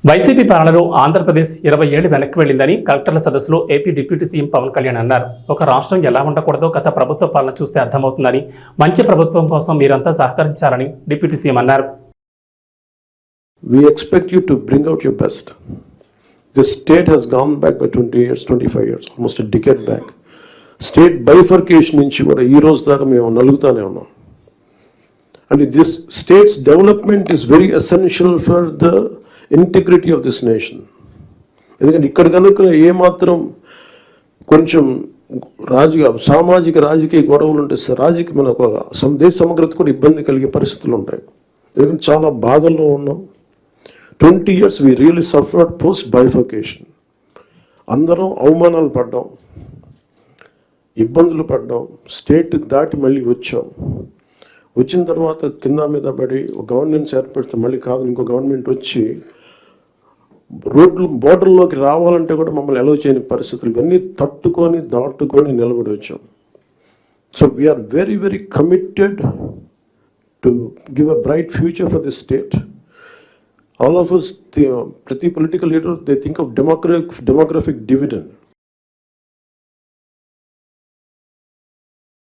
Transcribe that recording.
YCP పాలనలో ఆంధ్రప్రదేశ్ 20 ఏళ్లు వెనక్కి వెళ్లిందని కలెక్టర్ల సదస్సులో AP deputy CM Pawan Kalyan అన్నారు. ఒక రాష్ట్రం ఎలా ఉండకూడదో గత ప్రభుత్వ పాలన చూస్తే అర్థమవుతుందని, మంచి ప్రభుత్వం కోసం మీరంతా సహకరించాలని డిప్యూటీ సీఎం అన్నారు. We expect you to bring out your best. This state has gone back by 20 years, 25 years, almost a decade back. State bifurcation నుంచి కూడా ఈ రోజు దాకా మేము నలుగుతానే ఉన్నాం. And this state's development is very essential for the integrity of this nation. ఎందుకంటే ఇక్కడ కనుక ఏమాత్రం కొంచెం సామాజిక రాజకీయ గొడవలు ఉంటే రాజకీయ మన దేశ సమగ్రత కూడా ఇబ్బంది కలిగే పరిస్థితులు ఉంటాయి. ఎందుకంటే చాలా బాధల్లో ఉన్నాం. 20 years we really suffered post bifurcation. అందరం అవమానాలు పడ్డాం, ఇబ్బందులు పడ్డాం, స్టేట్ దాటి మళ్ళీ వచ్చాం. వచ్చిన తర్వాత కింద మీద పడి ఒక గవర్నెన్స్ ఏర్పడితే మళ్ళీ కాదు ఇంకో గవర్నమెంట్ వచ్చి రోడ్లు బోర్డర్లోకి రావాలంటే కూడా మమ్మల్ని అలౌ చేయని పరిస్థితులు ఇవన్నీ తట్టుకొని దాటుకొని నిలబడి వచ్చాం. So we are very very committed to give a bright future for this state. All of us, ప్రతి political leader they think of demographic dividend.